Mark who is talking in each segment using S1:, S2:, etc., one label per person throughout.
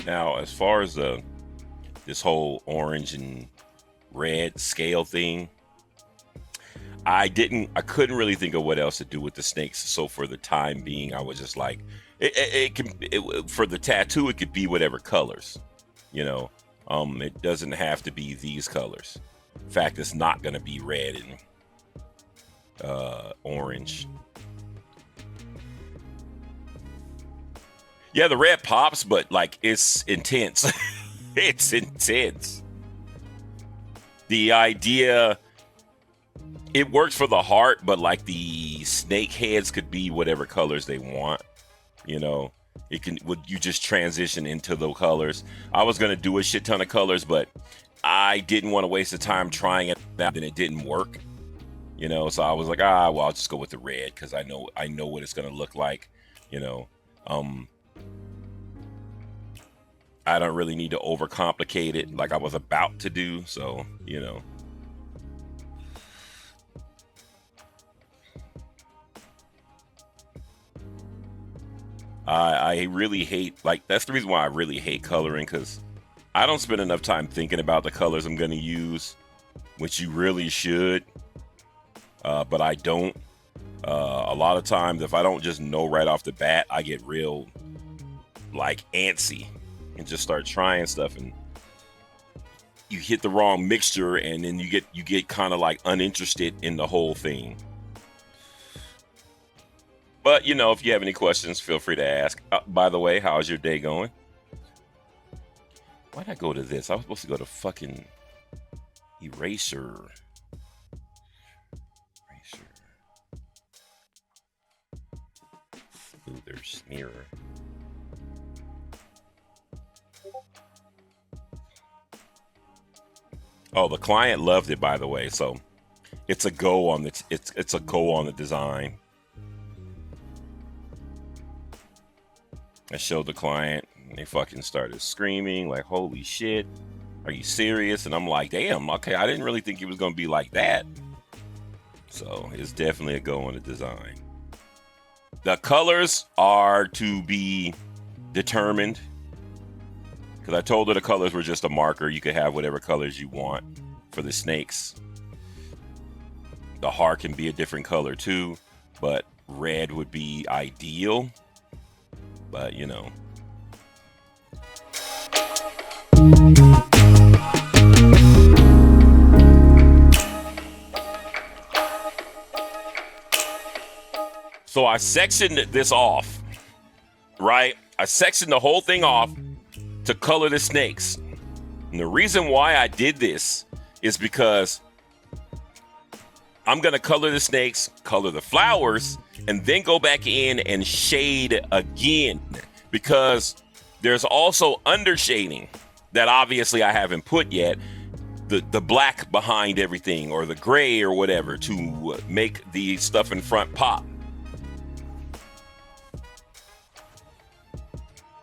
S1: Now, as far as this whole orange and red scale thing, I couldn't really think of what else to do with the snakes. So for the time being, I was just like, for the tattoo, it could be whatever colors, you know. It doesn't have to be these colors. In fact, it's not going to be red and orange. Yeah, the red pops, but like it's intense. It's intense. The idea, it works for the heart, but like the snake heads could be whatever colors they want. You know, you just transition into the colors. I was gonna do a shit ton of colors, but I didn't want to waste the time trying it out, and it didn't work. You know, so I was like, well, I'll just go with the red because I know what it's gonna look like. You know, I don't really need to overcomplicate it like I was about to do. So, you know. I really hate, like, that's the reason why I really hate coloring, because I don't spend enough time thinking about the colors I'm going to use, which you really should, but I don't. A lot of times, if I don't just know right off the bat, I get real, like, antsy and just start trying stuff, and you hit the wrong mixture, and then you get kind of like uninterested in the whole thing. But, you know, if you have any questions, feel free to ask. By the way, how's your day going? Why'd I go to this? I was supposed to go to fucking eraser. Ooh, there's mirror. Oh, the client loved it, by the way. So it's a go on it's a go on the design. I showed the client, and they fucking started screaming like, holy shit, are you serious? And I'm like, damn, okay, I didn't really think it was gonna be like that. So it's definitely a go on the design. The colors are to be determined, because I told her the colors were just a marker. You could have whatever colors you want for the snakes. The heart can be a different color too, but red would be ideal. But, you know. So I sectioned this off, right? I sectioned the whole thing off to color the snakes. And the reason why I did this is because I'm going to color the snakes, color the flowers, and then go back in and shade again, because there's also undershading that obviously I haven't put yet, the black behind everything, or the gray or whatever, to make the stuff in front pop.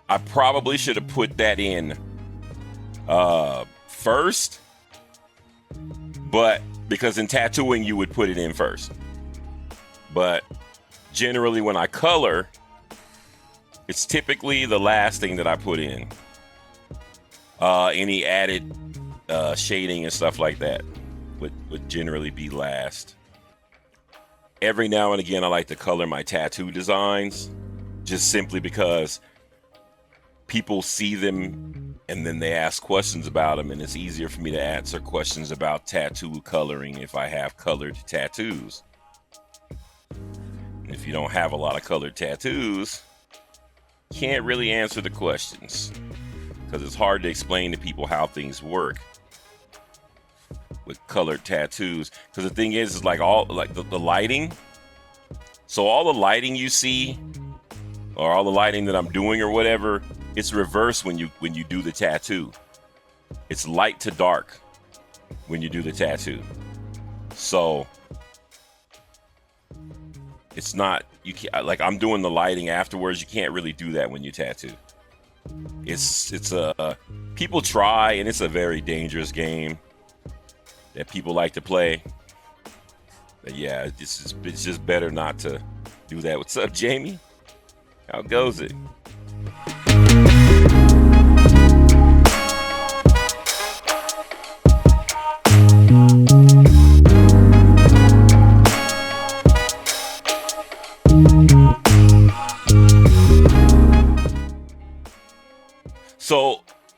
S1: I probably should have put that in first, but because in tattooing you would put it in first. But generally when I color, it's typically the last thing that I put in. Any added shading and stuff like that would generally be last. Every now and again I like to color my tattoo designs, just simply because people see them and then they ask questions about them, and it's easier for me to answer questions about tattoo coloring if I have colored tattoos. And if you don't have a lot of colored tattoos, you can't really answer the questions, because it's hard to explain to people how things work with colored tattoos. Because the thing is like the lighting. So all the lighting you see, or all the lighting that I'm doing or whatever, it's reversed when you do the tattoo. It's light to dark when you do the tattoo. So it's not, you can't, like, I'm doing the lighting afterwards. You can't really do that when you tattoo. It's people try, and it's a very dangerous game that people like to play. But yeah, it's just better not to do that. What's up, Jamie? How goes it?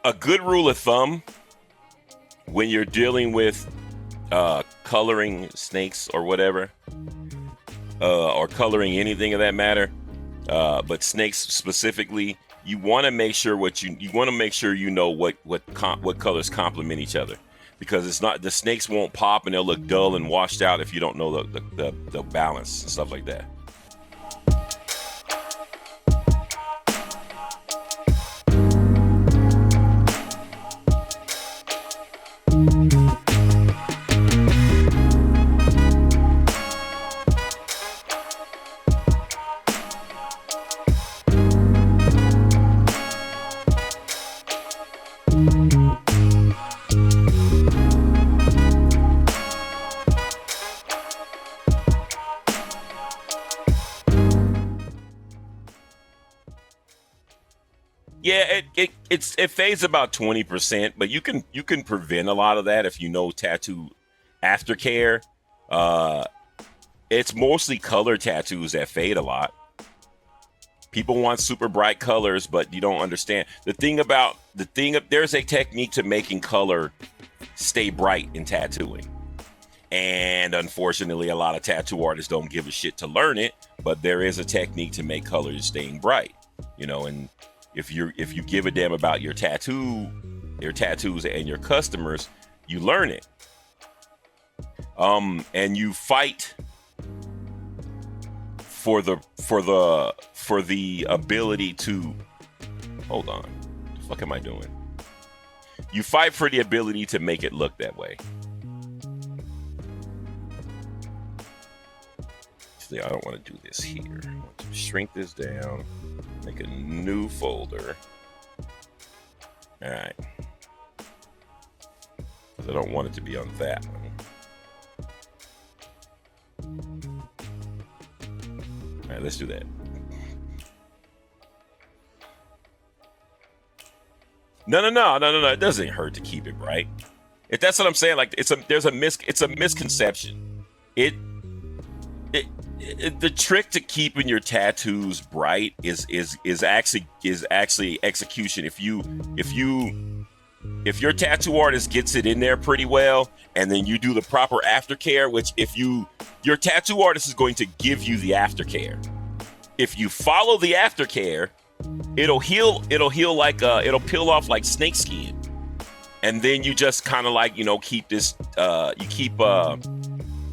S1: a good rule of thumb when you're dealing with coloring snakes or whatever, or coloring anything of that matter, but snakes specifically, you want to make sure you know what colors complement each other, because it's not, the snakes won't pop and they'll look dull and washed out if you don't know the balance and stuff like that. Yeah, it fades about 20%, but you can prevent a lot of that if you know tattoo aftercare. It's mostly color tattoos that fade a lot. People want super bright colors, but you don't understand there's a technique to making color stay bright in tattooing. And unfortunately, a lot of tattoo artists don't give a shit to learn it, but there is a technique to make colors staying bright, and if you give a damn about your tattoos and your customers, you learn it. And you fight for the ability to, hold on, what the fuck am I doing? You fight for the ability to make it look that way. See, I don't want to do this here. I want to shrink this down, make a new folder. All right. I don't want it to be on that one. All right, let's do that. No. It doesn't hurt to keep it bright. That's what I'm saying. Like it's a misconception. The trick to keeping your tattoos bright is actually execution. If your tattoo artist gets it in there pretty well, and then you do the proper aftercare, which your tattoo artist is going to give you the aftercare. If you follow the aftercare, it'll heal like it'll peel off like snake skin, and then you just kind of like keep this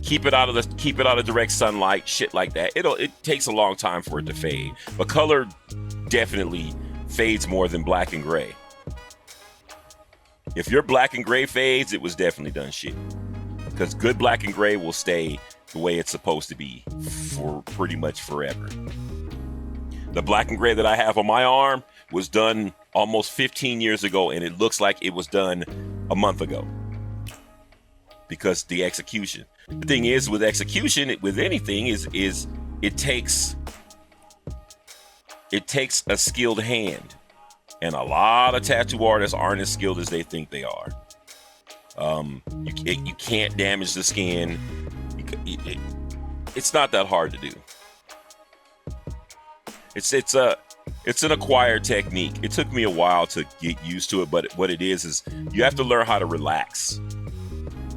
S1: keep it out of direct sunlight, shit like that. It takes a long time for it to fade, but color definitely fades more than black and gray. If your black and gray fades, it was definitely done shit, because good black and gray will stay the way it's supposed to be for pretty much forever. The black and gray that I have on my arm was done almost 15 years ago, and it looks like it was done a month ago, because the execution. The thing is, with execution, with anything, is it takes a skilled hand, and a lot of tattoo artists aren't as skilled as they think they are. You can't damage the skin. It's not that hard to do. It's an acquired technique. It took me a while to get used to it, but what it is you have to learn how to relax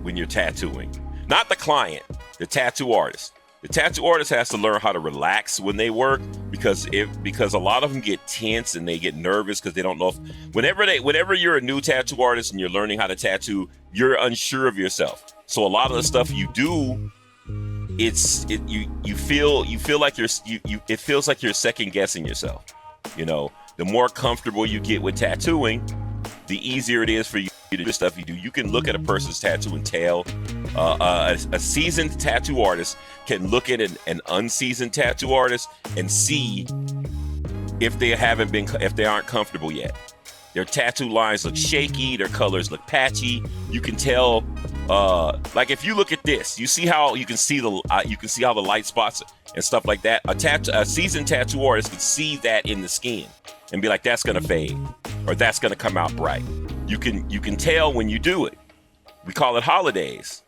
S1: when you're tattooing. Not the client, the tattoo artist. The tattoo artist has to learn how to relax when they work, because a lot of them get tense and they get nervous because they don't know whenever you're a new tattoo artist and you're learning how to tattoo, you're unsure of yourself. So a lot of the stuff you do, you feel like it feels like you're second guessing yourself. The more comfortable you get with tattooing, the easier it is for you to do the stuff you do. You can look at a person's tattoo and tell. A seasoned tattoo artist can look at an unseasoned tattoo artist and see if they aren't comfortable yet. Their tattoo lines look shaky, their colors look patchy. You can tell, like if you look at this, you see how you can see how the light spots and stuff like that. A seasoned tattoo artist can see that in the skin and be like, that's gonna fade, or that's gonna come out bright. You can tell when you do it. We call it holidays.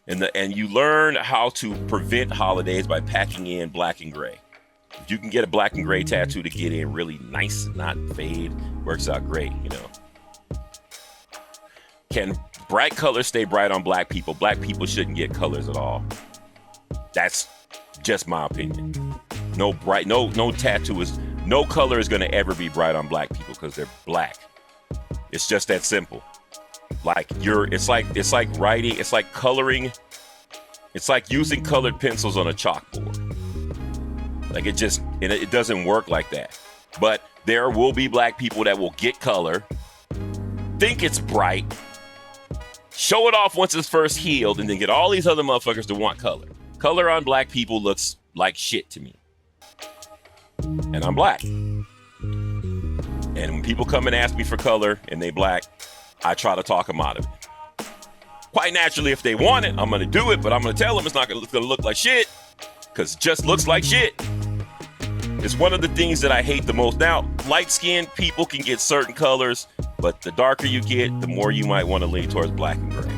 S1: And you learn how to prevent holidays by packing in black and gray. If you can get a black and gray tattoo to get in really nice and not fade, works out great, Can bright colors stay bright on black people? Black people shouldn't get colors at all. That's just my opinion. No tattoo is, no color is gonna ever be bright on black people because they're black. It's just that simple. Like it's like writing, it's like coloring, it's like using colored pencils on a chalkboard. Like it doesn't work like that. But there will be black people that will get color, think it's bright, show it off once it's first healed, and then get all these other motherfuckers to want color. Color on black people looks like shit to me. And I'm black. And when people come and ask me for color and they black, I try to talk them out of it. Quite naturally, if they want it, I'm going to do it, but I'm going to tell them it's not going to look like shit, because it just looks like shit. It's one of the things that I hate the most. Now, light-skinned people can get certain colors, but the darker you get, the more you might want to lean towards black and gray.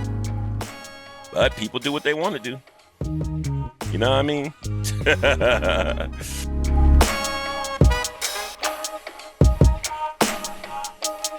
S1: But people do what they want to do. You know what I mean?